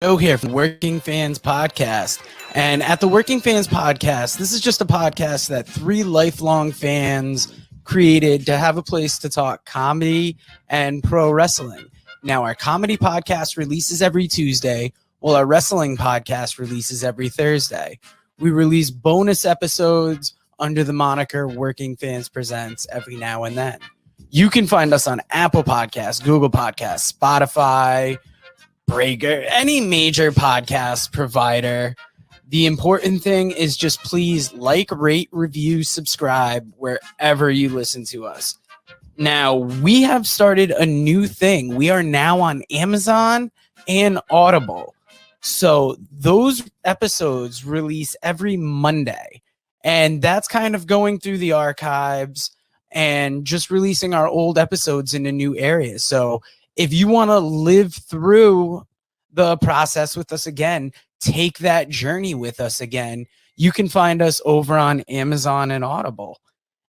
Joe here from the Working Fans Podcast. And at the Working Fans Podcast, this is just a podcast that three lifelong fans created to have a place to talk comedy and pro wrestling. Now, our comedy podcast releases every Tuesday, while our wrestling podcast releases every Thursday. We release bonus episodes under the moniker Working Fans Presents every now and then. You can find us on Apple Podcasts, Google Podcasts, Spotify, Breaker, any major podcast provider. The important thing is just please like, rate, review, subscribe wherever you listen to us. Now, we have started a new thing. We are now on Amazon and Audible. So those episodes release every Monday. And that's kind of going through the archives and just releasing our old episodes into new areas. So if you want to live through the process with us again, take that journey with us again, you can find us over on Amazon and Audible.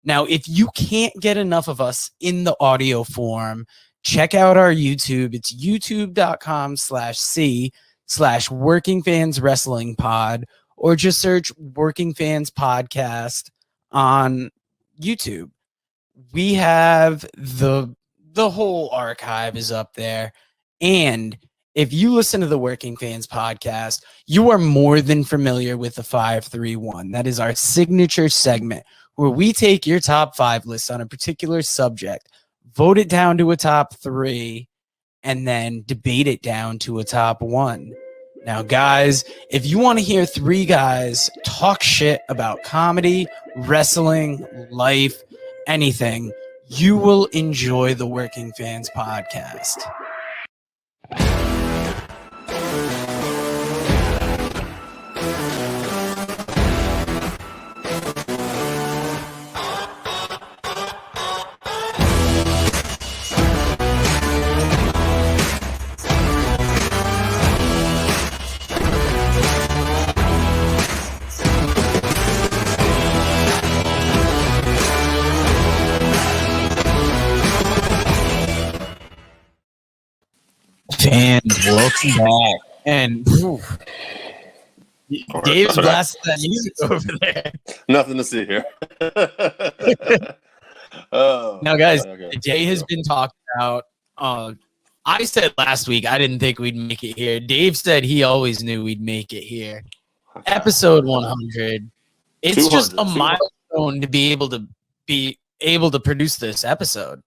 Now, if you can't get enough of us in the audio form, check out our YouTube. It's youtube.com/C/Working Fans Wrestling Pod, or just search Working Fans Podcast on YouTube. We have the whole archive is up there. And if you listen to the Working Fans Podcast, you are more than familiar with the 531. That is our signature segment where we take your top 5 lists on a particular subject, vote it down to a top 3, and then debate it down to a top 1. Now, guys, if you want to hear 3 guys talk shit about comedy, wrestling, life, anything, you will enjoy the Working Fans Podcast. Fans, welcome back. And Dave's blasting that music over there. Nothing to see here. Now, guys, Jay has been talking about. I said last week I didn't think we'd make it here. Dave said he always knew we'd make it here. Episode 100. It's just a milestone to be able to produce this episode.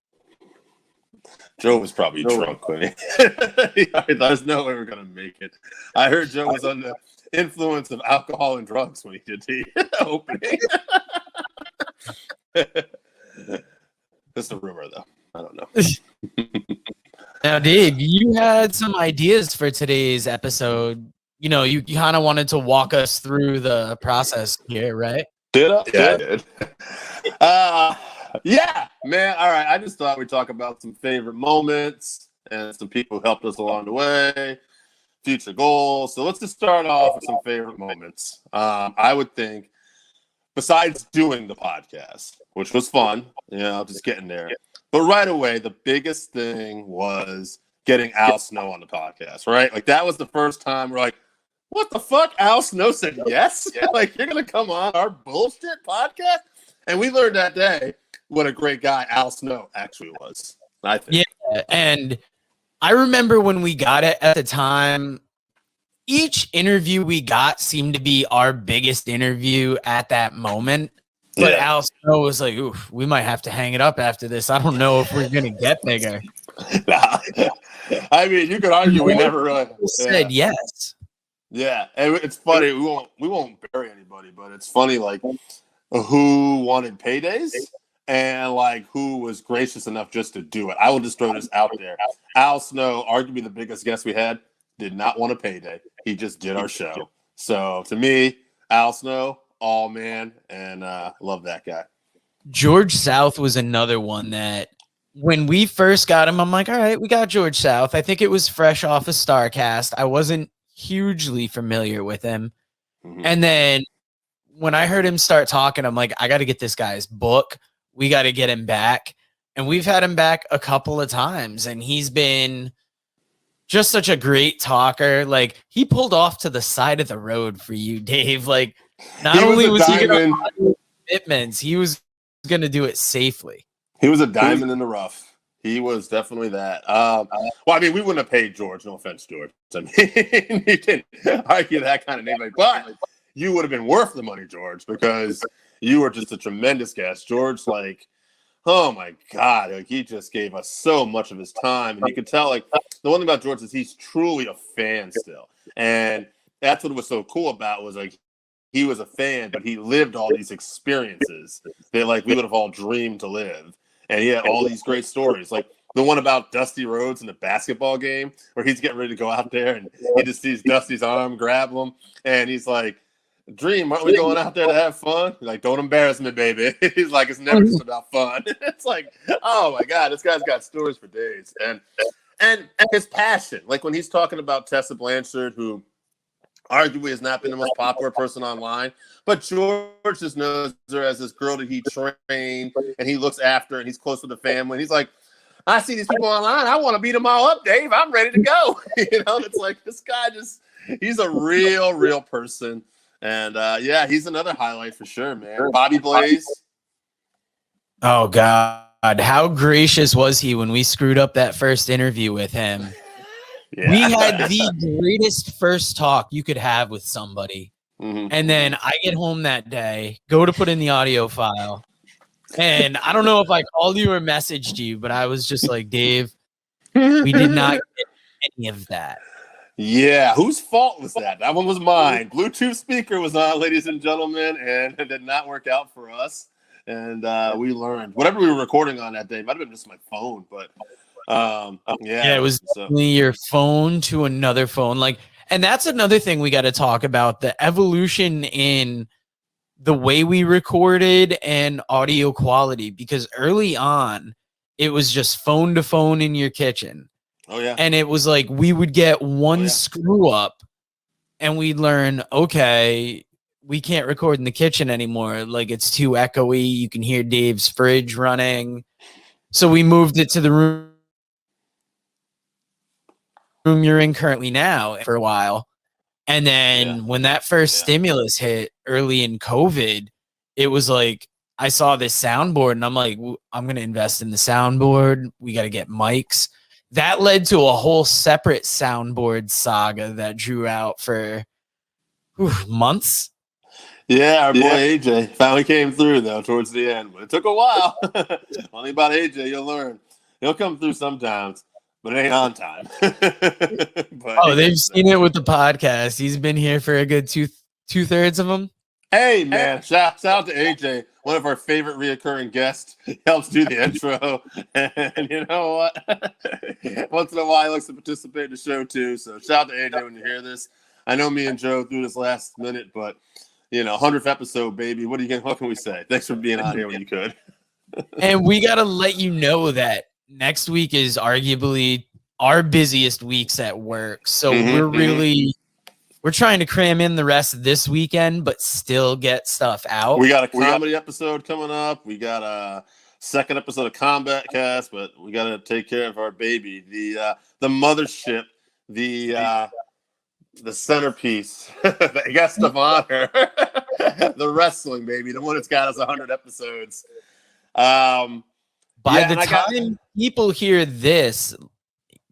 Joe was probably drunk when there's no way we're gonna make it. I heard Joe was under influence of alcohol and drugs when he did the opening. That's a rumor, though. I don't know. Now, Dave, you had some ideas for today's episode. You know, you kind of wanted to walk us through the process here, right? Did I? Yeah, I did. Yeah, man. All right. I just thought we'd talk about some favorite moments and some people who helped us along the way, future goals. So let's just start off with some favorite moments. I would think, besides doing the podcast, which was fun, just getting there. But right away, the biggest thing was getting Al Snow on the podcast, right? Like, that was the first time we're like, what the fuck? Al Snow said yes? Like, you're going to come on our bullshit podcast? And we learned that day what a great guy Al Snow actually was, I think. Yeah, and I remember when we got it at the time, each interview we got seemed to be our biggest interview at that moment. But Al Snow was like, oof, we might have to hang it up after this. I don't know if we're going to get bigger. Nah. I mean, you could argue we never really said yes. Yeah, and it's funny. We won't bury anybody, but it's funny, like, who wanted paydays and like who was gracious enough just to do it. I will just throw this out there. Al Snow, arguably the biggest guest we had, did not want a payday. He just did our show. So to me, Al Snow, all man, and love that guy. George South was another one that when we first got him, I'm like, all right, we got George South. I think it was fresh off of StarCast. I wasn't hugely familiar with him. Mm-hmm. And then when I heard him start talking, I'm like, I got to get this guy's book. We got to get him back. And we've had him back a couple of times, and he's been just such a great talker. Like, he pulled off to the side of the road for you, Dave. Like, not only was he going to do commitments, he was going to do it safely. He was a diamond in the rough. He was definitely that. Well, I mean, we wouldn't have paid George. No offense, George. I mean, you didn't argue that kind of name, but you would have been worth the money, George, because you were just a tremendous guest. George, like, oh my God, like, he just gave us so much of his time, and you could tell, like, the one thing about George is he's truly a fan still, and that's what was so cool about was, like, he was a fan, but he lived all these experiences that, like, we would have all dreamed to live. And he had all these great stories, like the one about Dusty Rhodes in the basketball game where he's getting ready to go out there and he just sees Dusty's arm grab him. And he's like, Dream, aren't we going out there to have fun? He's like, don't embarrass me, baby. He's like, it's never just about fun. It's like, oh my God, this guy's got stories for days. And his passion, like when he's talking about Tessa Blanchard, who arguably has not been the most popular person online, but George just knows her as this girl that he trained and he looks after and he's close with the family. And he's like, I see these people online. I want to beat them all up, Dave. I'm ready to go. You know, it's like this guy he's a real person. And yeah, he's another highlight for sure, man. Bobby Blaze. Oh God. How gracious was he when we screwed up that first interview with him? Yeah. We had the greatest first talk you could have with somebody. Mm-hmm. And then I get home that day, go to put in the audio file. And I don't know if I called you or messaged you, but I was just like, Dave, we did not get any of that. Yeah. Whose fault was that? That one was mine. Bluetooth speaker was on, ladies and gentlemen, and it did not work out for us. And we learned. Whatever we were recording on that day, might have been just my phone, but yeah, it was definitely your phone to another phone. Like, and that's another thing we got to talk about, the evolution in the way we recorded and audio quality, because early on it was just phone to phone in your kitchen. Oh yeah. And it was like we would get one screw up and we'd learn, okay, we can't record in the kitchen anymore. Like, it's too echoey. You can hear Dave's fridge running. So we moved it to the room you're in currently now for a while. And then when that first stimulus hit early in COVID, it was like, I saw this soundboard and I'm like, I'm going to invest in the soundboard. We got to get mics. That led to a whole separate soundboard saga that drew out for months. Yeah, our boy AJ finally came through, though, towards the end. But it took a while. Only about AJ, you'll learn. He'll come through sometimes. But it ain't on time. They've seen it with the podcast. He's been here for a good two-thirds of them. Hey, man. Shout out to AJ, one of our favorite reoccurring guests. He helps do the intro. And you know what? Once in a while, he likes to participate in the show, too. So shout out to AJ when you hear this. I know me and Joe threw this last minute, but, 100th episode, baby. What can we say? Thanks for being on here when you could. And we got to let you know that next week is arguably our busiest weeks at work. So we're trying to cram in the rest of this weekend, but still get stuff out. We got a comedy episode coming up. We got a second episode of Combat Cast, but we got to take care of our baby, the mothership, the centerpiece, the guest of honor, the wrestling baby, the one that's got us 100 episodes. By the time people hear this,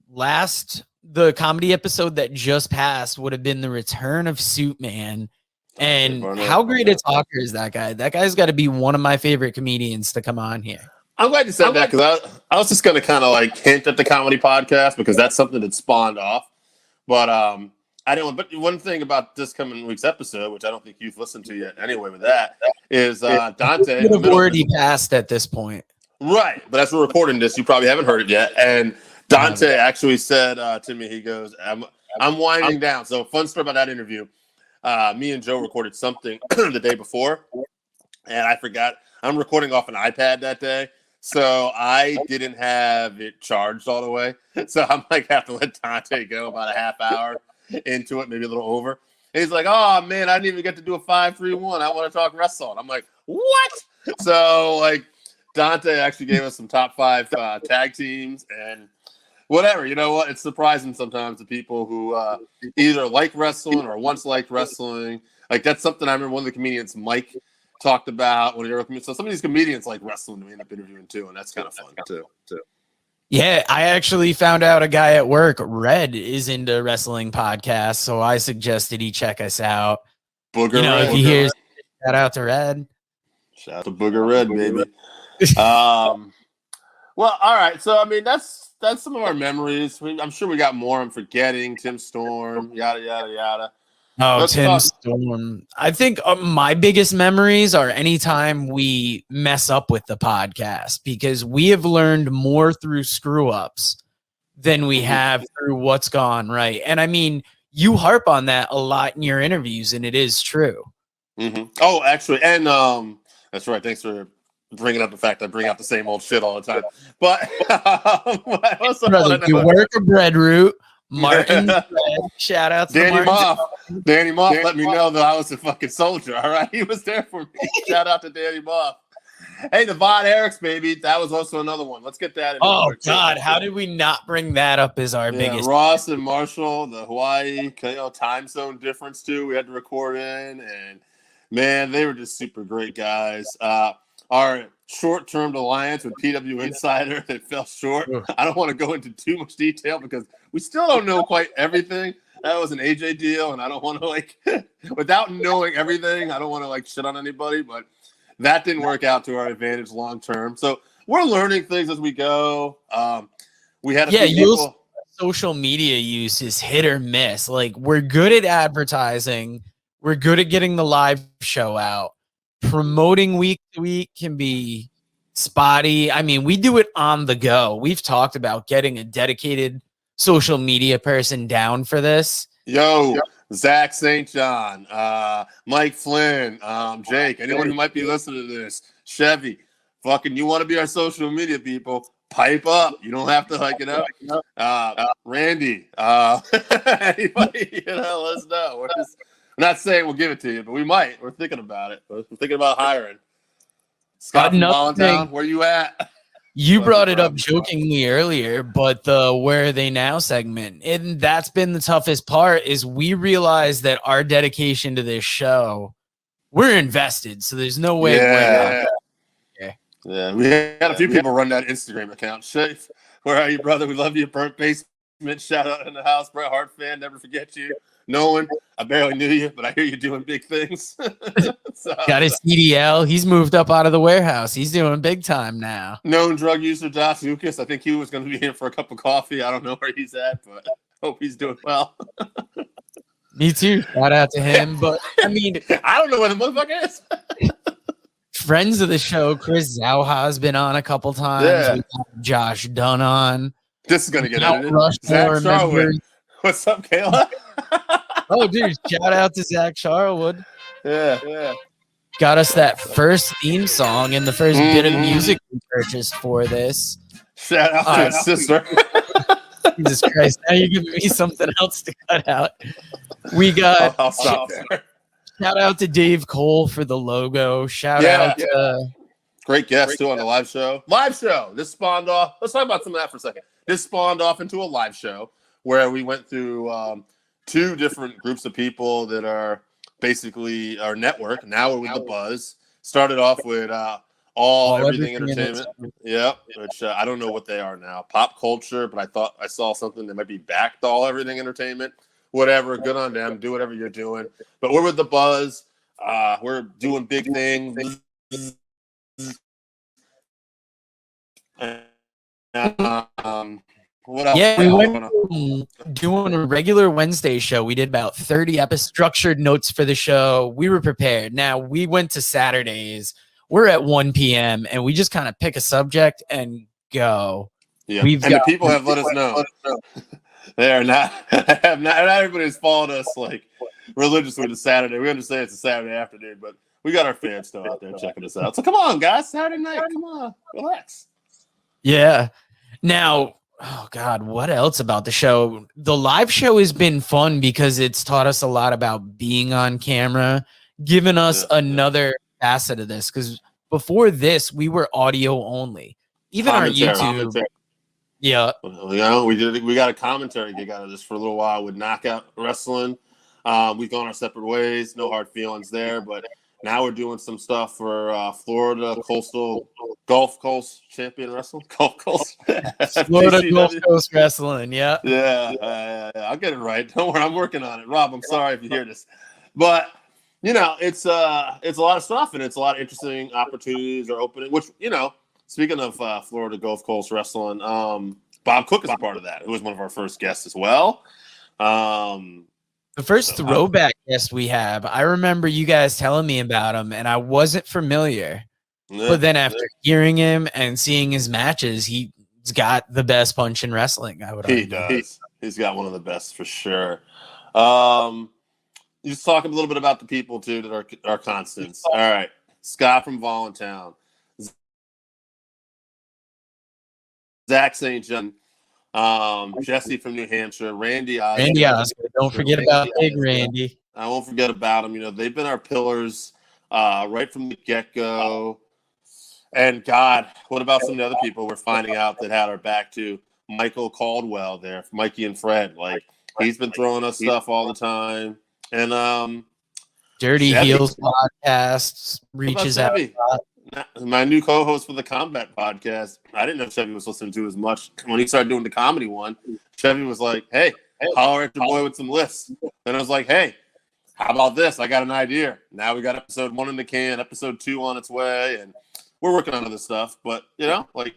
the comedy episode that just passed would have been the return of Suit Man. And how great a talker is that guy? That guy's got to be one of my favorite comedians to come on here. I'm glad you said that, because I was just going to kind of like hint at the comedy podcast, because that's something that spawned off. But I didn't. But one thing about this coming week's episode, which I don't think you've listened to yet anyway, with that is Dante. It would have already passed at this point. Right, but as we're recording this, you probably haven't heard it yet. And Dante actually said to me, he goes, I'm winding down. So fun story about that interview. Me and Joe recorded something the day before, and I forgot. I'm recording off an iPad that day, so I didn't have it charged all the way. So I'm like, have to let Dante go about a half hour into it, maybe a little over. And he's like, oh, man, I didn't even get to do a 5-3-1. I want to talk wrestling. I'm like, what? So, like, Dante actually gave us some top 5 tag teams, and whatever. You know what? It's surprising sometimes to people who either like wrestling or once liked wrestling. Like that's something I remember one of the comedians, Mike, talked about when he wrote. So some of these comedians like wrestling we end up interviewing too, and that's kind of fun too. Yeah, I actually found out a guy at work, Red, is into wrestling podcasts, so I suggested he check us out. Booger Red. If he hears, shout out to Red. Shout out to Booger Red, baby. Well, all right. So I mean, that's some of our memories. I'm sure we got more. I'm forgetting Tim Storm, yada yada yada. Oh, Tim Storm. I think my biggest memories are anytime we mess up with the podcast, because we have learned more through screw ups than we have through what's gone right. And I mean, you harp on that a lot in your interviews, and it is true. Mm-hmm. Oh, actually, and that's right. Thanks for bringing up the fact I bring out the same old shit all the time. But you work a bread route. Martin, shout out to Danny Moff. Danny Moff let me know that I was a fucking soldier. All right, he was there for me. Shout out to Danny Moff. Hey, the Von Erichs, baby. That was also another one. Let's get that. Oh God, how did we not bring that up as our biggest? Ross and Marshall, the Hawaii time zone difference too. We had to record in, and man, they were just super great guys. Our short-term alliance with PW Insider that fell short. I don't want to go into too much detail because we still don't know quite everything. That was an AJ deal, and I don't want to without knowing everything, I don't want to shit on anybody, but that didn't work out to our advantage long term. So we're learning things as we go. We had a few people. Social media use is hit or miss. We're good at advertising. We're good at getting the live show out. Promoting week to week can be spotty. I mean, we do it on the go. We've talked about getting a dedicated social media person down for this. Zach St. John, Mike Flynn, Jake, anyone who might be listening to this, Chevy, fucking, you want to be our social media people, pipe up. You don't have to Randy, anybody, let us know. We're not saying we'll give it to you, but we might. We're thinking about it. We're thinking about hiring. Scott from Allentown, where you at? You brought it up jokingly earlier, but the Where Are They Now segment, and that's been the toughest part, is we realize that our dedication to this show, we're invested, so there's no way. Yeah, we had a few people run that Instagram account. Shafe, where are you, brother? We love you. Burnt Basement, shout out in the house. Bret Hart fan, never forget you. Nolan, I barely knew you, but I hear you doing big things. Got his CDL. He's moved up out of the warehouse. He's doing big time now. Known drug user Josh Lucas. I think he was going to be here for a cup of coffee. I don't know where he's at, but hope he's doing well. Me too. Shout out to him. But I mean, I don't know where the motherfucker is. Friends of the show, Chris Zauha has been on a couple times. Yeah. We got Josh Dunn on. This is going to get edited. Zach Charwood. What's up, Kayla? Oh, dude, shout out to Zach Charwood. Yeah. Got us that first theme song and the first bit of music we purchased for this. Shout out to his sister. Jesus Christ, now you're giving me something else to cut out. We got I'll stop there. Shout out to Dave Cole for the logo. Shout out to great guest too on the live show. This spawned off. Let's talk about some of that for a second. This spawned off into a live show where we went through two different groups of people that are basically our network. Now we're with the Buzz. Started off with Everything Entertainment. Yep. Which I don't know what they are now. Pop Culture, but I thought I saw something that might be back to All Everything Entertainment. Whatever, good on them. Do whatever you're doing. But we're with the Buzz. We're doing big things. What else? Yeah, we went doing a regular Wednesday show. We did about 30 episodes, structured notes for the show. We were prepared. Now we went to Saturdays. We're at 1 p.m. and we just kind of pick a subject and go. Yeah, the people have let us know. They are not everybody's followed us religiously to Saturday. We understand it's a Saturday afternoon, but we got our fans still out there checking us out. So come on, guys, Saturday night, come on, relax. Yeah. Now, oh God, what else about the show? The live show has been fun because it's taught us a lot about being on camera, giving us another facet of this. Because before this, we were audio only. Even our YouTube. Yeah. You know, we got a commentary gig out of this for a little while with Knockout Wrestling. We've gone our separate ways, no hard feelings there, but now we're doing some stuff for Florida Coastal Gulf Coast Champion Wrestling. Gulf Coast Florida Gulf FGCW. Coast Wrestling. Yeah. Yeah, I'll get it right. Don't worry, I'm working on it. Rob, I'm sorry if you hear this, but you know, it's a lot of stuff, and it's a lot of interesting opportunities are opening. Which, you know, speaking of Florida Gulf Coast Wrestling, Bob Cook is a part of that. Who was one of our first guests as well. The first throwback guest we have, I remember you guys telling me about him, and I wasn't familiar. But then after hearing him and seeing his matches, he's got the best punch in wrestling, I would argue. He does. He's got one of the best for sure. You just talk a little bit about the people, too, that are constants. All right. Scott from Voluntown. Zach St. John. Jesse from New Hampshire. Randy Oscar. Randy Oscar. Don't forget about Big Randy. I won't forget about him. You know, they've been our pillars right from the get-go. And, God, what about some of the other people we're finding out that had our back, too? Michael Caldwell there, Mikey and Fred. Like, he's been throwing us stuff all the time. And Dirty Chevy. Heels podcasts reaches out. My new co-host for the Combat podcast. I didn't know Chevy was listening to as much. When he started doing the comedy one, Chevy was like, hey, holler at your boy with some lists. And I was like, hey, how about this? I got an idea. Now we got episode 1 in the can, episode 2 on its way, and we're working on other stuff. But, you know, like,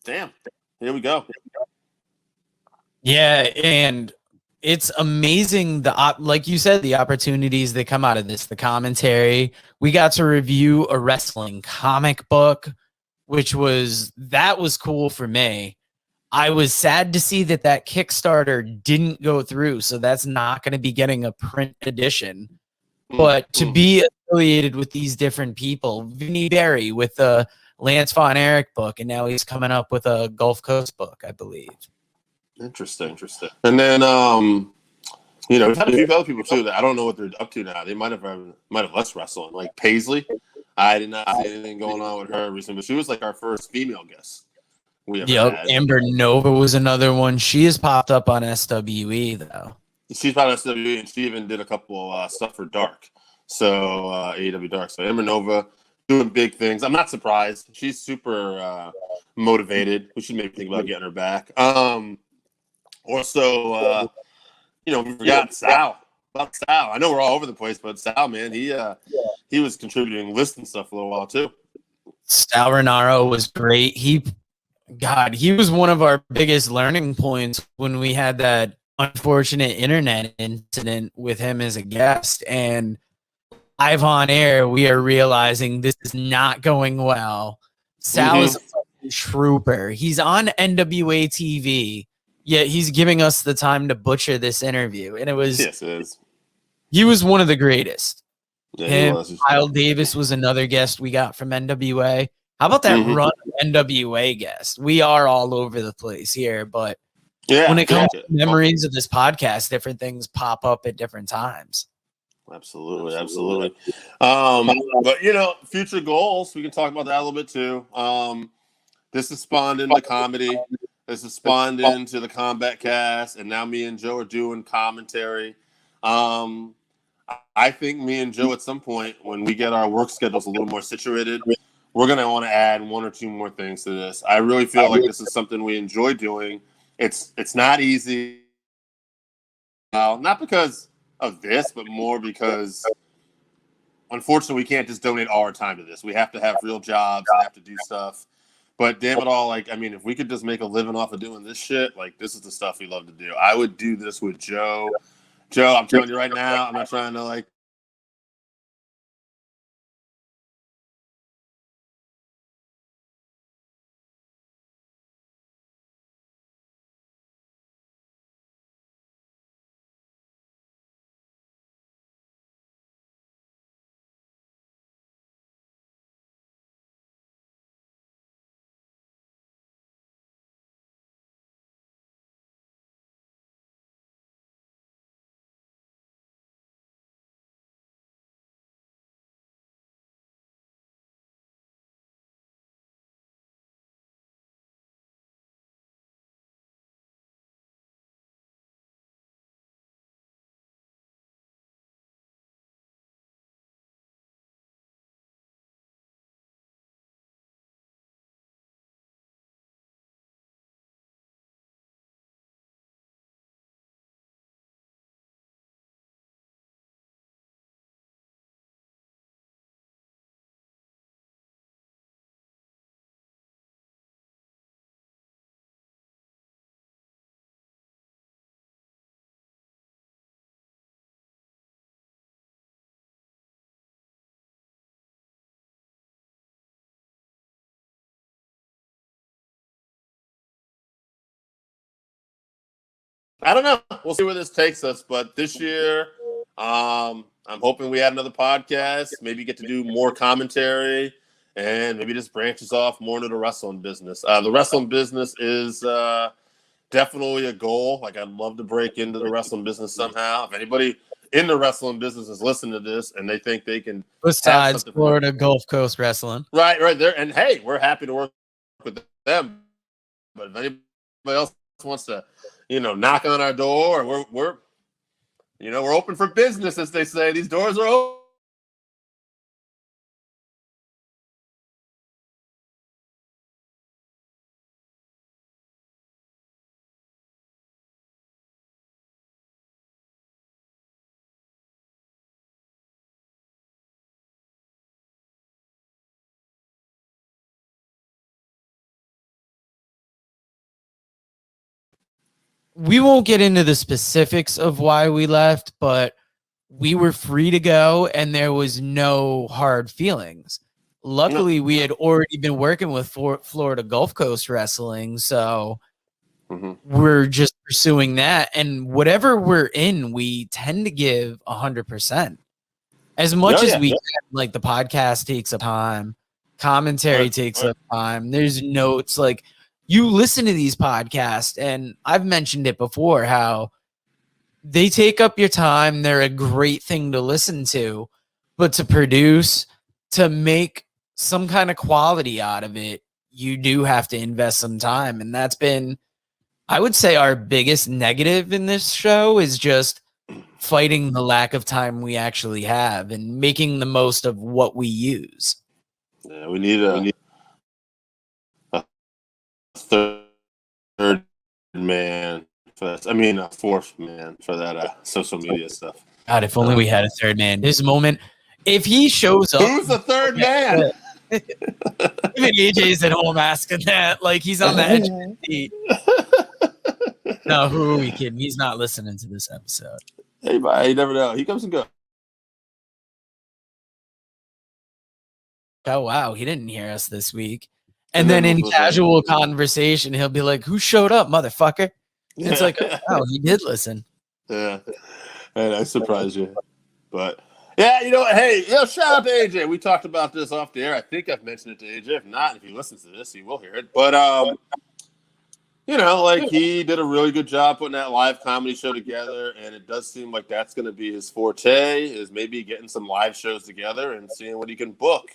damn, here we go. Yeah, and it's amazing like you said, the opportunities that come out of this, the commentary. We got to review a wrestling comic book, which was cool for me. I was sad to see that Kickstarter didn't go through, so that's not going to be getting a print edition. But to be affiliated with these different people, Vinny Berry with the Lance Von Erich book, and now he's coming up with a Gulf Coast book, I believe. Interesting. And then, you know, we've had a few other people too that I don't know what they're up to now. They might have less wrestling. Like Paisley, I did not see anything going on with her recently, but she was like our first female guest we ever had. Amber Nova was another one. She has popped up on SWE though. She's part of SWE, and she even did a couple stuff for Dark, so AEW Dark. So Amber Nova doing big things. I'm not surprised. She's super motivated. We should maybe think about getting her back. Also, you know, we forgot Sal. About Sal. I know we're all over the place, but Sal, man, he was contributing lists and stuff for a little while too. Sal Renaro was great. He was one of our biggest learning points when we had that unfortunate internet incident with him as a guest. And live on air, we are realizing this is not going well. Sal is a trooper. He's on NWA TV. Yeah, he's giving us the time to butcher this interview. And it was, yes, it is. He was one of the greatest. Yeah, Kyle Davis was another guest we got from NWA. How about that run of NWA guest? We are all over the place here, but when it comes to memories of this podcast, different things pop up at different times. Absolutely. But, you know, future goals, we can talk about that a little bit too. This has spawned into comedy. This has spawned into the Combat Cast, and now me and Joe are doing commentary. I think me and Joe at some point, when we get our work schedules a little more situated, we're going to want to add 1 or 2 more things to this. I really feel like this is something we enjoy doing. It's not easy. Not because of this, but more because, unfortunately, we can't just donate all our time to this. We have to have real jobs and have to do stuff. But damn it all, like, I mean, if we could just make a living off of doing this shit, like, this is the stuff we love to do. I would do this with Joe. Joe, I'm telling you right now, I'm not trying to, like, I don't know. We'll see where this takes us. But this year, I'm hoping we add another podcast, maybe get to do more commentary, and maybe this branches off more into the wrestling business. The wrestling business is definitely a goal. Like, I'd love to break into the wrestling business somehow. If anybody in the wrestling business is listening to this and they think they can besides Florida Gulf Coast Wrestling, right there, and hey, we're happy to work with them. But if anybody else wants to, knock on our door, we're open for business, as they say. These doors are open. we won't get into the specifics of why we left, but we were free to go and there was no hard feelings. Luckily, we had already been working with Florida Gulf Coast Wrestling, so we're just pursuing that. And whatever we're in, we tend to give 100%. As much as we can. Like, the podcast takes up time, commentary takes up time. There's notes. Like, you listen to these podcasts, and I've mentioned it before, how they take up your time. They're a great thing to listen to, but to produce, to make some kind of quality out of it, you do have to invest some time. And that's been, I would say, our biggest negative in this show is just fighting the lack of time we actually have and making the most of what we use. Yeah, we need a third man for that. I mean, a fourth man for that social media stuff. God, if only we had a third man. This moment, if he shows up, who's the third man? Even AJ's at home asking that, like, he's on the edge of his seat. No, who are we kidding? He's not listening to this episode. Hey, bye. You never know. He comes and goes. Oh, wow. He didn't hear us this week. And then in casual conversation, he'll be like, who showed up, motherfucker? And it's like, oh, he did listen. Yeah. And I surprised you. But, yeah, hey, shout out to AJ. We talked about this off the air. I think I've mentioned it to AJ. If not, if he listens to this, he will hear it. But, he did a really good job putting that live comedy show together, and it does seem like that's going to be his forte, is maybe getting some live shows together and seeing what he can book.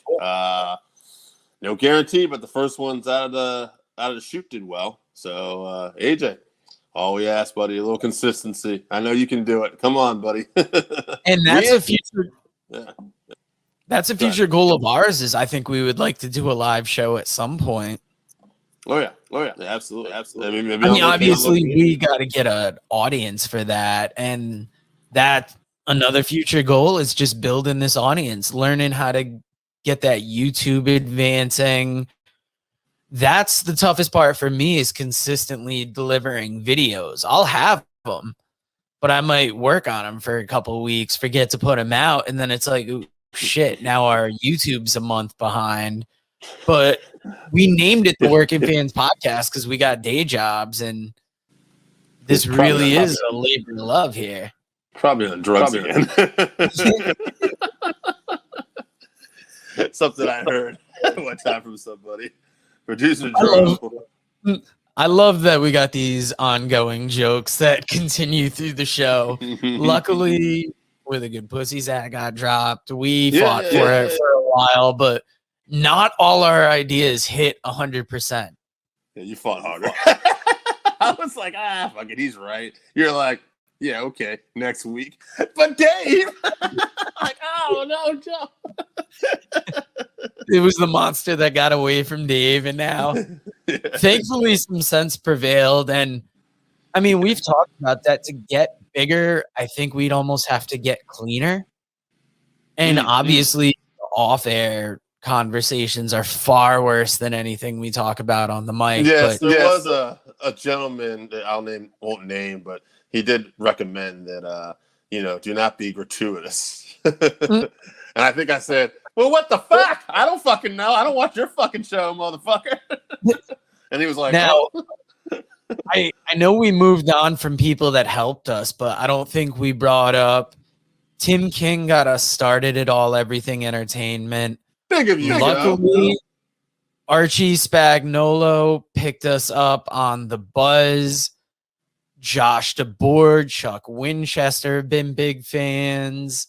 No guarantee, but the first ones out of the chute did well. So, AJ, all we ask, buddy, a little consistency. I know you can do it. Come on, buddy. And that's a future. Yeah. That's a future goal of ours. Is I think we would like to do a live show at some point. Oh yeah, absolutely. I mean, obviously, we got to get an audience for that, and that another future goal is just building this audience, learning how to get that YouTube advancing. That's the toughest part for me, is consistently delivering videos. I'll have them, but I might work on them for a couple of weeks, forget to put them out, and then it's like, ooh, shit, now our YouTube's a month behind. But we named it the Working Fans Podcast because we got day jobs, and this really is a labor of love here. Probably on drugs again. Something I heard one time from somebody. Producer Joe. I love that we got these ongoing jokes that continue through the show. Luckily, with a good pussies that got dropped, we fought for it for a while, but not all our ideas hit 100%. Yeah, you fought harder. I was like, fuck it, he's right. You're like, yeah, okay, next week. But Dave, like, oh no, Joe. It was the monster that got away from Dave, and now, thankfully, some sense prevailed. And I mean, we've talked about that. To get bigger, I think we'd almost have to get cleaner. And obviously, off-air conversations are far worse than anything we talk about on the mic. Yes, there was a gentleman that won't name, but he did recommend that do not be gratuitous. And I think I said, well, what the fuck? I don't fucking know. I don't watch your fucking show, motherfucker. And he was like, now, I know we moved on from people that helped us, but I don't think we brought up Tim King got us started at All Everything Entertainment. Big of you, Luckily, Archie Spagnolo picked us up on The Buzz. Josh DeBoard, Chuck Winchester have been big fans.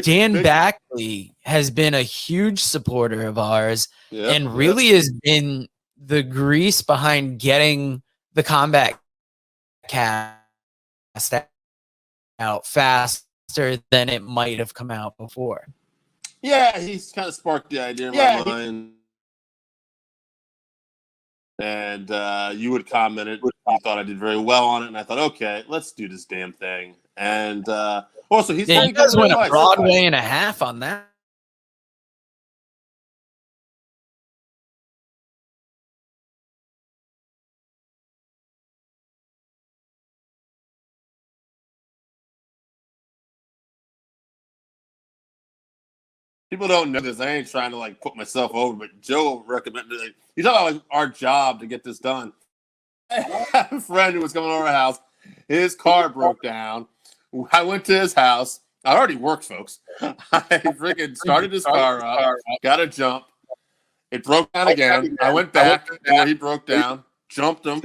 Dan Backley has been a huge supporter of ours and really has been the grease behind getting the combat cast out faster than it might have come out before. Yeah, he's kind of sparked the idea in my mind. And you had commented, you thought I did very well on it, and I thought, okay, let's do this damn thing. And also, he's you guys went a Broadway and a half on that. People don't know this. I ain't trying to like put myself over, but Joe recommended it. He's talking about like our job to get this done. I have a friend who was coming over our house. His car broke down. I went to his house. I already worked, folks. I freaking started his car up, got a jump. It broke down again. I went back to where he broke down, jumped him.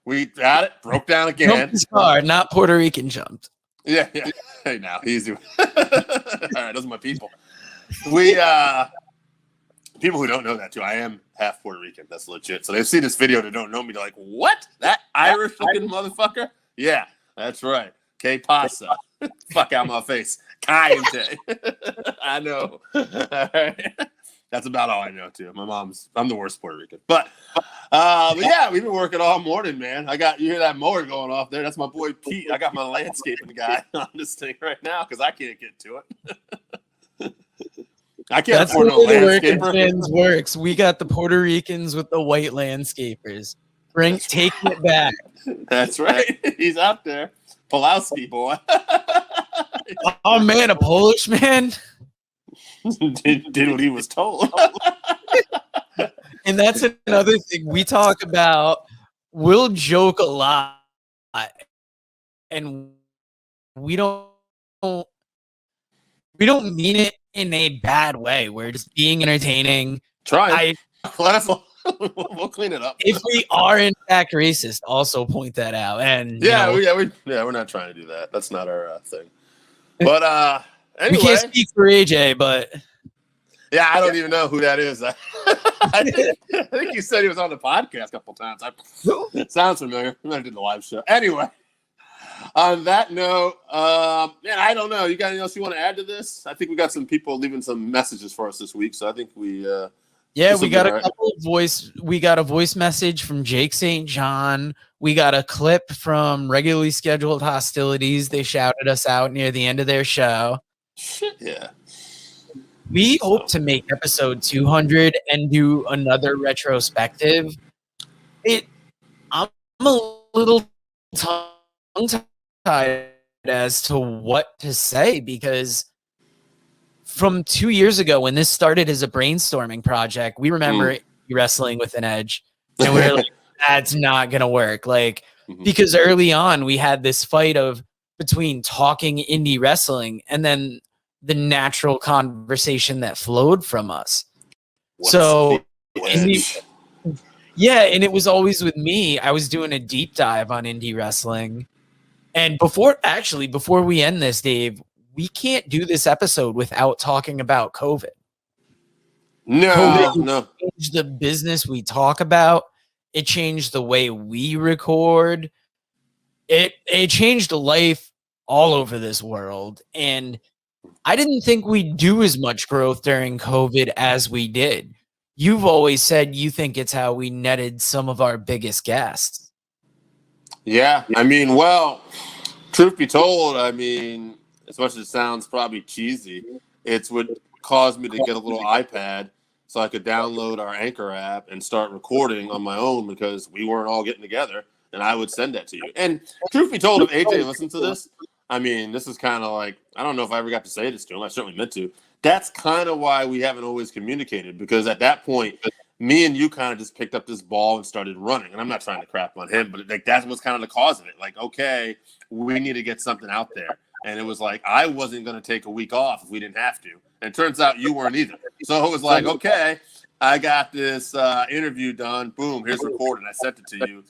We got it, broke down again. Jumped his car, not Puerto Rican jumped. Yeah. Hey, now, easy. All right, those are my people. We people who don't know that too. I am half Puerto Rican. That's legit. So they see this video, they don't know me. They're like, "What? That Irish looking motherfucker?" Yeah, that's right. Que pasa? Fuck out my face. Cayente. I know. All right. That's about all I know too. I'm the worst Puerto Rican. But yeah, we've been working all morning, man. You hear that mower going off there? That's my boy Pete. I got my landscaping guy on this thing right now because I can't get to it. I can't afford no landscaper. Fans works. We got the Puerto Ricans with the white landscapers. Taking it back. That's right. He's out there. Pulowski boy. Oh man, a Polish man. did what he was told. And that's another thing we talk about. We'll joke a lot, and we don't mean it in a bad way. We're just being entertaining. We'll clean it up. If we are in fact racist, also point that out. And we're not trying to do that. That's not our thing. But anyway, we can't speak for AJ, but yeah, I don't even know who that is. I think you said he was on the podcast a couple times. It sounds familiar. I did the live show. Anyway, on that note, man, I don't know. You got anything else you want to add to this? I think we got some people leaving some messages for us this week, so I think we we got a couple of we got a voice message from Jake St. John. We got a clip from Regularly Scheduled Hostilities. They shouted us out near the end of their show. Shit, yeah. We hope to make episode 200 and do another retrospective. I'm a little tongue-tied as to what to say because from 2 years ago when this started as a brainstorming project, we remember wrestling with an edge. And we were like, that's not going to work. Like, because early on we had this fight between talking indie wrestling and then the natural conversation that flowed from us. And it was always with me. I was doing a deep dive on indie wrestling. And before we end this, Dave, we can't do this episode without talking about COVID. COVID changed the business we talk about. It changed the way we record. It changed life all over this world. And I didn't think we'd do as much growth during COVID as we did. You've always said you think it's how we netted some of our biggest guests. Yeah. I mean, well, truth be told, I mean, as much as it sounds probably cheesy, it's what caused me to get a little iPad so I could download our Anchor app and start recording on my own because we weren't all getting together, and I would send that to you. And truth be told, if AJ listened to this, I mean, this is kind of like, I don't know if I ever got to say this to him. I certainly meant to. That's kind of why we haven't always communicated, because at that point, me and you kind of just picked up this ball and started running. And I'm not trying to crap on him, but like that was kind of the cause of it. Like, okay, we need to get something out there. And it was like, I wasn't going to take a week off if we didn't have to. And it turns out you weren't either. So it was like, okay, I got this interview done. Boom, here's recorded. I sent it to you.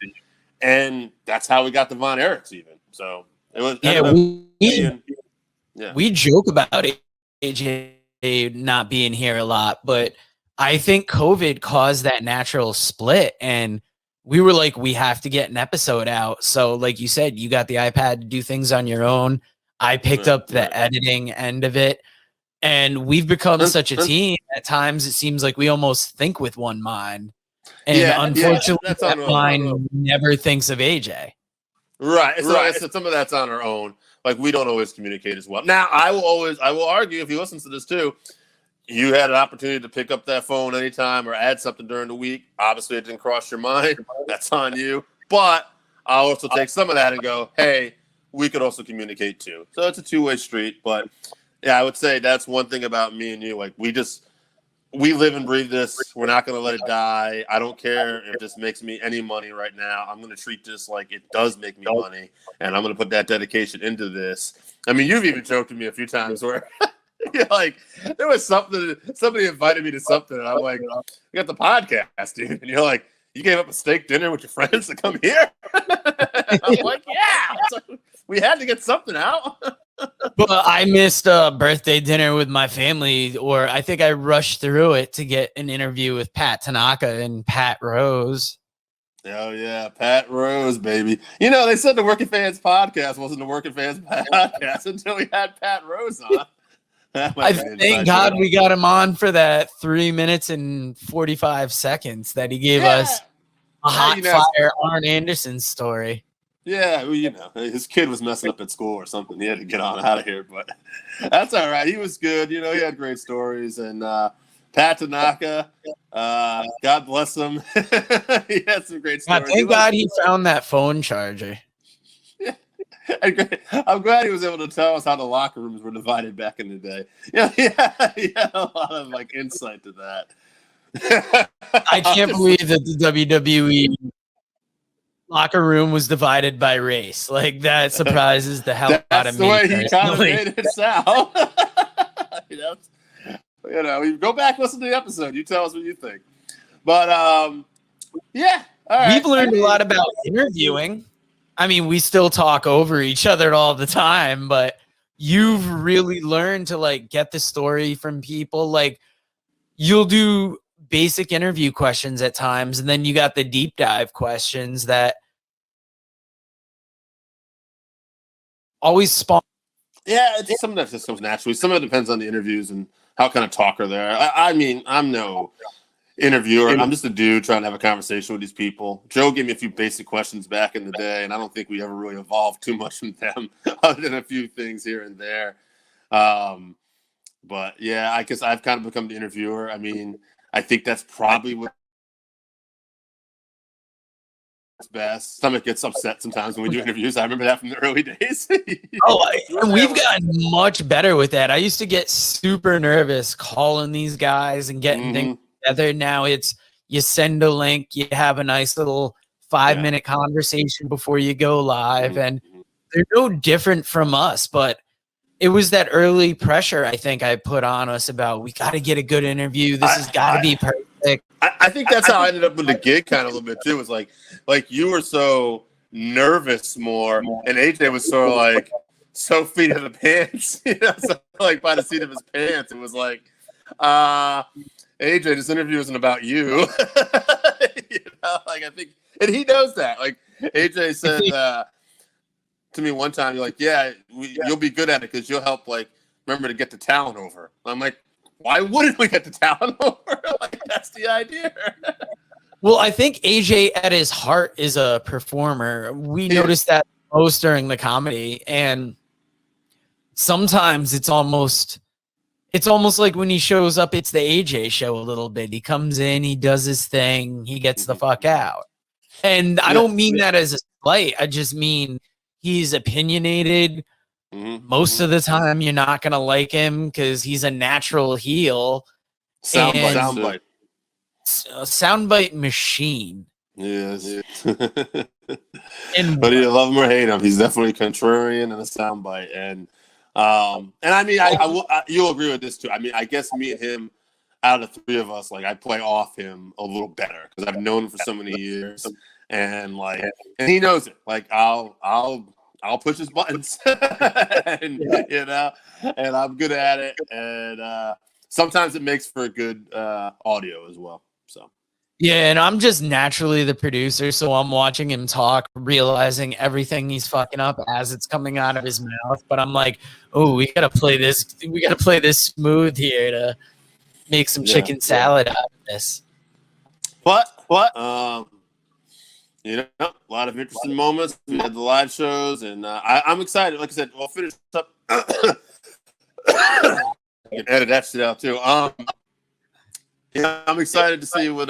And that's how we got the Von Erichs even. So it was. We joke about AJ not being here a lot, but I think COVID caused that natural split. And we were like, we have to get an episode out. So like you said, you got the iPad to do things on your own. I picked up the editing end of it, and we've become such a team. At times, it seems like we almost think with one mind, and unfortunately, that mind never thinks of AJ. Right. So some of that's on our own. Like we don't always communicate as well. Now, I will argue if he listens to this too. You had an opportunity to pick up that phone anytime or add something during the week. Obviously, it didn't cross your mind. That's on you. But I'll also take some of that and go, hey, we could also communicate too. So it's a two-way street. But yeah, I would say that's one thing about me and you. Like we live and breathe this. We're not going to let it die. I don't care if this makes me any money right now. I'm going to treat this like it does make me money, and I'm going to put that dedication into this. I mean, you've even joked to me a few times where you're like, there was something, somebody invited me to something, and I'm like, we got the podcast, dude. And you're like, you gave up a steak dinner with your friends to come here? I'm like, yeah. So we had to get something out. But I missed a birthday dinner with my family, or I think I rushed through it to get an interview with Pat Tanaka and Pat Rose. Oh, yeah, Pat Rose, baby. You know, they said the Working Fans podcast wasn't the Working Fans podcast until we had Pat Rose on. I thank God we got him on for that 3 minutes and 45 seconds that he gave us a hot fire Arn Anderson story. Yeah, well, you know, his kid was messing up at school or something. He had to get on out of here, but that's all right. He was good. You know, he had great stories. And Pat Tanaka, God bless him. He had some great stories. Thank God he found that phone charger. Yeah. I'm glad he was able to tell us how the locker rooms were divided back in the day. Yeah, he had a lot of like insight to that. I can't believe that the WWE locker room was divided by race. Like that surprises the hell out of me. That's the way he kind of made it sound. You know, you go back, listen to the episode. You tell us what you think. But yeah, all right. We've learned a lot about interviewing. I mean, we still talk over each other all the time, but you've really learned to like get the story from people. Like you'll do basic interview questions at times, and then you got the deep dive questions that always spawn. Yeah, it's some of that just comes naturally. Some of it depends on the interviews and how kind of talker they are. I mean, I'm no interviewer. I'm just a dude trying to have a conversation with these people. Joe gave me a few basic questions back in the day, and I don't think we ever really evolved too much from them other than a few things here and there. But yeah, I guess I've kind of become the interviewer. I mean, I think that's probably what's best. Stomach gets upset sometimes when we do interviews. I remember that from the early days. And we've gotten much better with that. I used to get super nervous calling these guys and getting things together. Now it's you send a link, you have a nice little 5-minute conversation before you go live, and they're no different from us, but it was that early pressure I think I put on us about we got to get a good interview. This has got to be perfect. I think that's how I ended up with the gig kind of a little bit too. It was like you were so nervous more, and AJ was sort of like so feet in the pants, you know, so like by the seat of his pants. It was like, AJ, this interview isn't about you. You know, like I think, and he knows that. Like AJ said to me one time, you're like, you'll be good at it because you'll help, like, remember to get the talent over. I'm like, why wouldn't we get the talent over? Like, that's the idea. Well, I think AJ at his heart is a performer. We noticed that most during the comedy, and sometimes it's almost like when he shows up, it's the AJ show a little bit. He comes in, he does his thing, he gets the fuck out. And I don't mean that as a slight. I just mean he's opinionated. Most of the time, you're not going to like him because he's a natural heel. Soundbite. soundbite machine. Yes. And But you love him or hate him, he's definitely contrarian and a soundbite. And I mean, you'll agree with this too. I mean, I guess me and him, out of the three of us, like I play off him a little better because I've known him for so many years, and he knows it. Like I'll push his buttons, and and I'm good at it. And sometimes it makes for a good audio as well. So. Yeah, and I'm just naturally the producer, so I'm watching him talk, realizing everything he's fucking up as it's coming out of his mouth. But I'm like, oh, we gotta play this smooth here to make some chicken salad out of this. But a lot of interesting moments. We had the live shows, and I'm excited. Like I said, we'll finish up. You can edit that shit out too. I'm excited to see what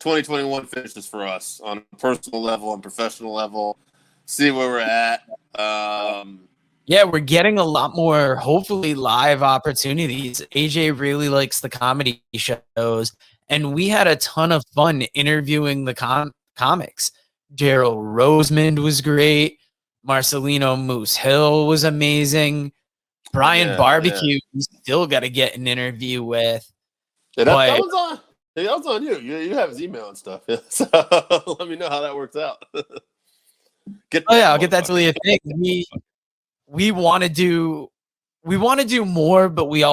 2021 finishes for us on a personal level and professional level. See where we're at. Yeah, we're getting a lot more, hopefully, live opportunities. AJ really likes the comedy shows, and we had a ton of fun interviewing the comics. Gerald Rosemond was great. Marcelino Moose Hill was amazing. Brian Barbecue, we still got to get an interview with. Yeah, that was on you. You have his email and stuff. So let me know how that works out. I'll get that to you. We want to do more, but we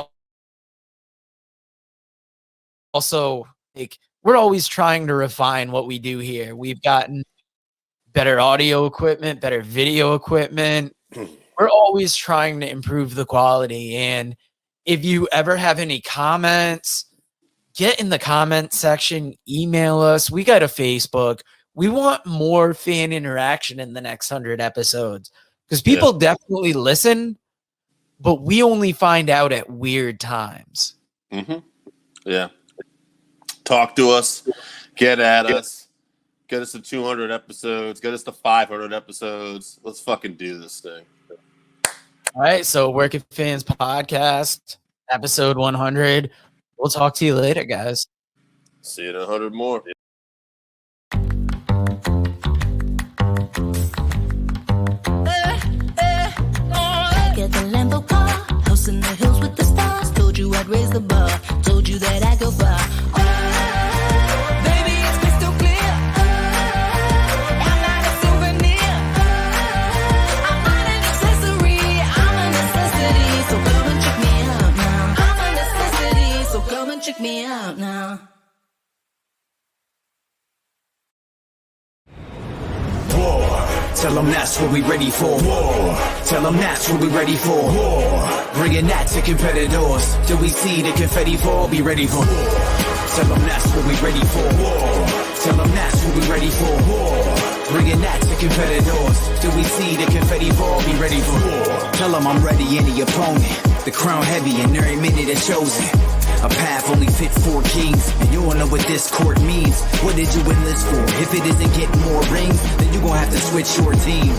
also we're always trying to refine what we do here. We've gotten better audio equipment, better video equipment. We're always trying to improve the quality. And if you ever have any comments, get in the comment section, email us. We got a Facebook. We want more fan interaction in the next 100 episodes because people definitely listen, but we only find out at weird times. Mm-hmm. Yeah. Talk to us. Get at us. Get us to 200 episodes. Get us to 500 episodes. Let's fucking do this thing. All right. So Working Fans Podcast, episode 100. We'll talk to you later, guys. See you in 100 more. Get the Lambo car, house in the hills with the stars. Told you I'd raise the bar, told you that I go far. Baby, it's crystal clear. I'm not a souvenir. I'm not an accessory. I'm a necessity. So come and check me out now. I'm a necessity. So come and check me out now. Tell them that's what we ready for. War. Tell them that's what we ready for. War. Bringing that to competitors. Till we see the confetti fall, be ready for war. Tell them that's what we ready for. War. Tell them that's what we ready for. War. Bringing that to competitors. Till we see the confetti fall, be ready for war. Tell them I'm ready, any opponent. The crown heavy and every minute is chosen. A path only fit for kings, and you don't know what this court means. What did you enlist for? If it isn't getting more rings, then you gon' have to switch your team.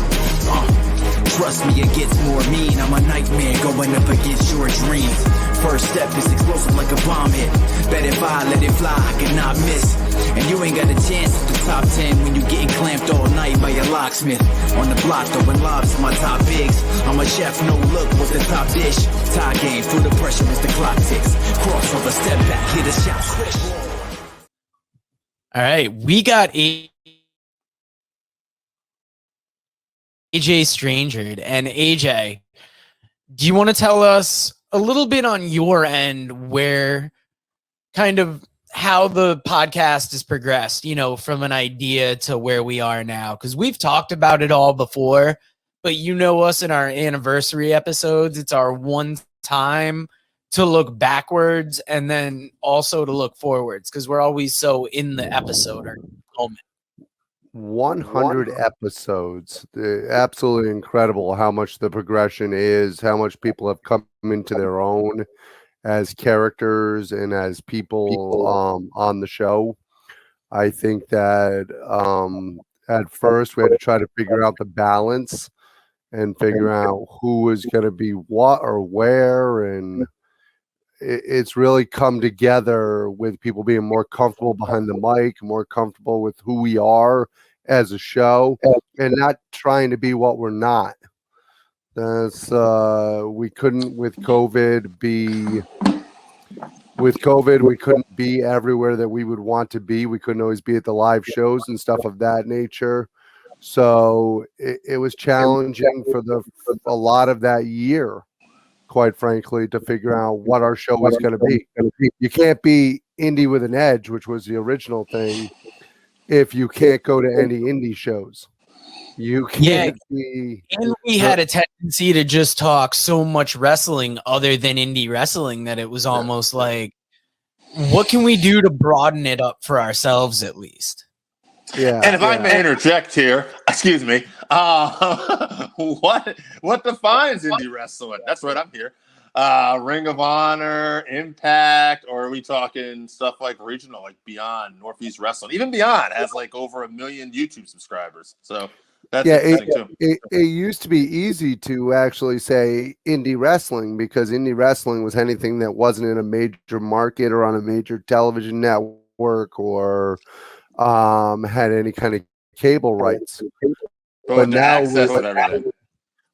Trust me, it gets more mean. I'm a nightmare going up against your dreams. First step is explosive like a bomb hit. Bet if I let it fly, I cannot miss. And you ain't got a chance at the top 10 when you getting clamped all night by your locksmith. On the block throwing lobs to my top bigs. I'm a chef, no look, what's the top dish? Tie game, through the pressure as the clock ticks. Crossover, step back, hit a shot, swish. All right, we got AJ Strangered. And AJ, do you want to tell us a little bit on your end where kind of how the podcast has progressed, you know, from an idea to where we are now? Because we've talked about it all before, but you know us in our anniversary episodes. It's our one time to look backwards and then also to look forwards because we're always so in the episode or moment. 100 episodes. Absolutely incredible how much the progression is, how much people have come into their own as characters and as people on the show. I think that at first we had to try to figure out the balance and figure out who was going to be what or where, and it's really come together with people being more comfortable behind the mic, more comfortable with who we are as a show, and not trying to be what we're not. That's we couldn't with COVID be. With COVID, we couldn't be everywhere that we would want to be. We couldn't always be at the live shows and stuff of that nature. So it was challenging for a lot of that year, quite frankly, to figure out what our show was going to be. You can't be indie with an edge, which was the original thing, if you can't go to any indie shows. You can't be. And we had a tendency to just talk so much wrestling other than indie wrestling that it was almost like, what can we do to broaden it up for ourselves at least? Yeah. And if I may interject here, excuse me, what defines indie wrestling? That's right, I'm here. Ring of Honor, Impact, or are we talking stuff like regional, like Beyond, Northeast Wrestling? Even Beyond has like over 1 million YouTube subscribers. So that's interesting too. It used to be easy to actually say indie wrestling because indie wrestling was anything that wasn't in a major market or on a major television network or had any kind of cable rights. But now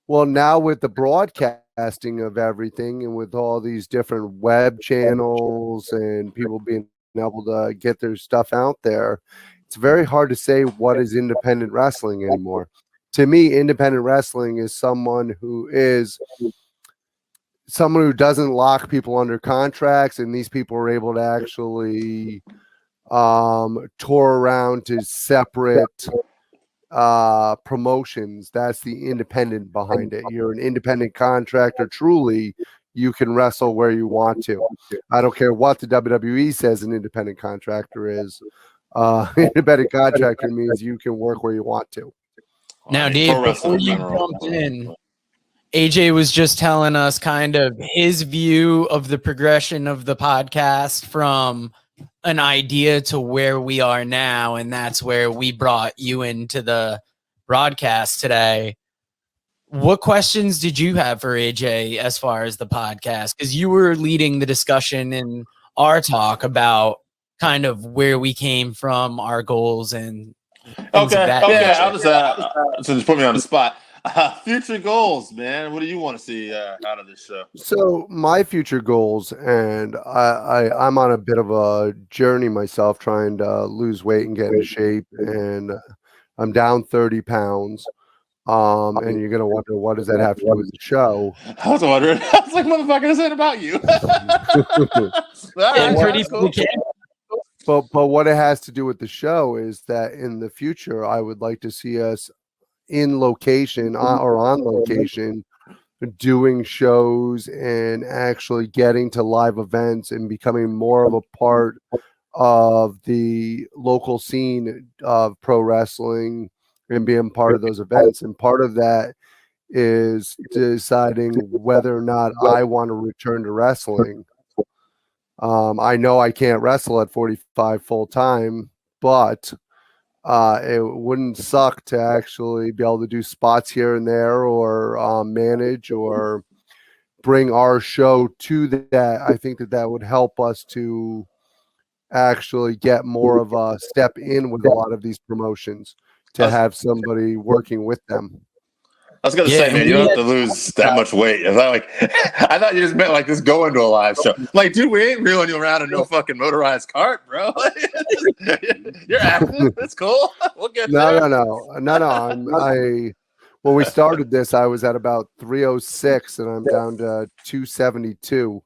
now with the broadcasting of everything and with all these different web channels and people being able to get their stuff out there, it's very hard to say what is independent wrestling anymore. To me, independent wrestling is someone who doesn't lock people under contracts, and these people are able to actually tour around to separate promotions. That's the independent behind it. You're an independent contractor. Truly, you can wrestle where you want to. I don't care what the WWE says an independent contractor is. Independent contractor means you can work where you want to. Now, Dave, before you jumped in, AJ was just telling us kind of his view of the progression of the podcast from an idea to where we are now, and that's where we brought you into the broadcast today. What questions did you have for AJ as far as the podcast? Because you were leading the discussion in our talk about kind of where we came from, our goals, and things of that nature. I'll just so just put me on the spot. Future goals, man. What do you want to see out of this show? So my future goals, and I'm on a bit of a journey myself, trying to lose weight and get in shape, and I'm down 30 pounds. And you're gonna wonder, what does that have to do with the show? I was wondering. I was like, motherfucker, this ain't about you. But what it has to do with the show is that in the future, I would like to see us in location or on location doing shows and actually getting to live events and becoming more of a part of the local scene of pro wrestling and being part of those events. And part of that is deciding whether or not I want to return to wrestling. I know I can't wrestle at 45 full time, but it wouldn't suck to actually be able to do spots here and there, or manage or bring our show to that. I think that would help us to actually get more of a step in with a lot of these promotions, to have somebody working with them. I was gonna say, man, you don't have to lose that much weight. I thought you just meant like just going to a live show. Like, dude, we ain't reeling you around in no fucking motorized cart, bro. You're active. That's cool. We'll get there. No. When we started this, I was at about 306, and I'm down to 272.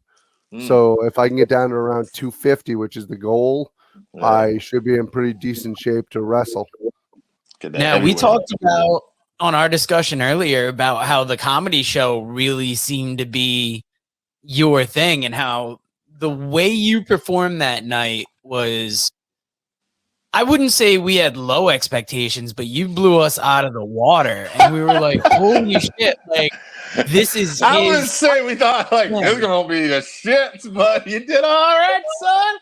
So if I can get down to around 250, which is the goal, I should be in pretty decent shape to wrestle. Now, we talked about on our discussion earlier about how the comedy show really seemed to be your thing, and how the way you performed that night was, I wouldn't say we had low expectations, but you blew us out of the water, and we were like, holy shit, like, this is I wouldn't say we thought like this is gonna be the shit, but you did all right, son.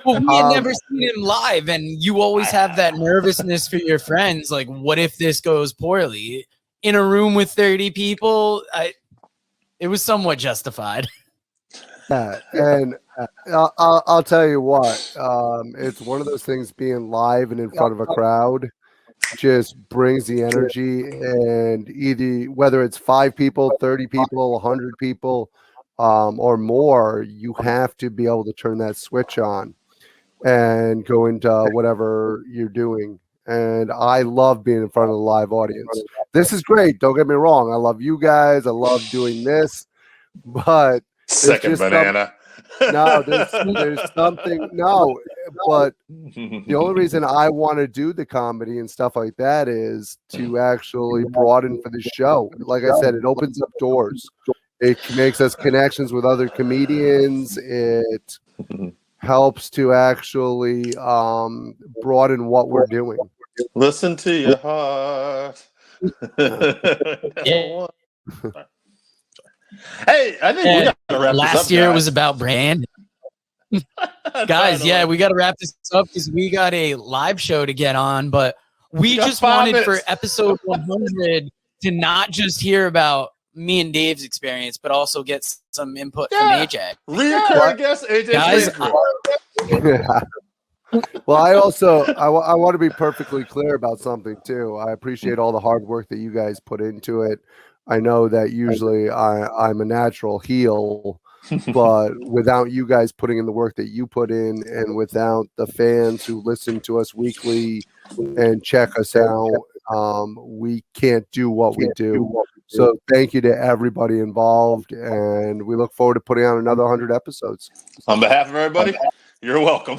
Well, we had never seen him live, and you always have that nervousness for your friends. Like, what if this goes poorly? In a room with 30 people, it was somewhat justified. Yeah, and I'll tell you what, it's one of those things being live and in front of a crowd just brings the energy, and either whether it's 5 people, 30 people, 100 people, or more, you have to be able to turn that switch on and go into whatever you're doing. And I love being in front of a live audience. This is great. Don't get me wrong. I love you guys. I love doing this, but Second just banana. no, there's something. No, but the only reason I want to do the comedy and stuff like that is to actually broaden for the show. Like I said, it opens up doors. It makes us connections with other comedians. It helps to actually broaden what we're doing. Listen to your heart. Yeah. Hey, I think we got to wrap this up. Last year guys. was about brand. Guys, yeah, we got to wrap this up because we got a live show to get on, but we got just 5 wanted for minutes. episode 100 to not just hear about me and Dave's experience, but also get some input from Yeah. AJ. Reoccurring guest AJ Guys, Strangebrew. Well, I want to be perfectly clear about something too. I appreciate all the hard work that you guys put into it. I know that usually I'm a natural heel, but without you guys putting in the work that you put in, and without the fans who listen to us weekly and check us out, we can't do what we do. So thank you to everybody involved, and we look forward to putting out another 100 episodes. On behalf of everybody, you're welcome.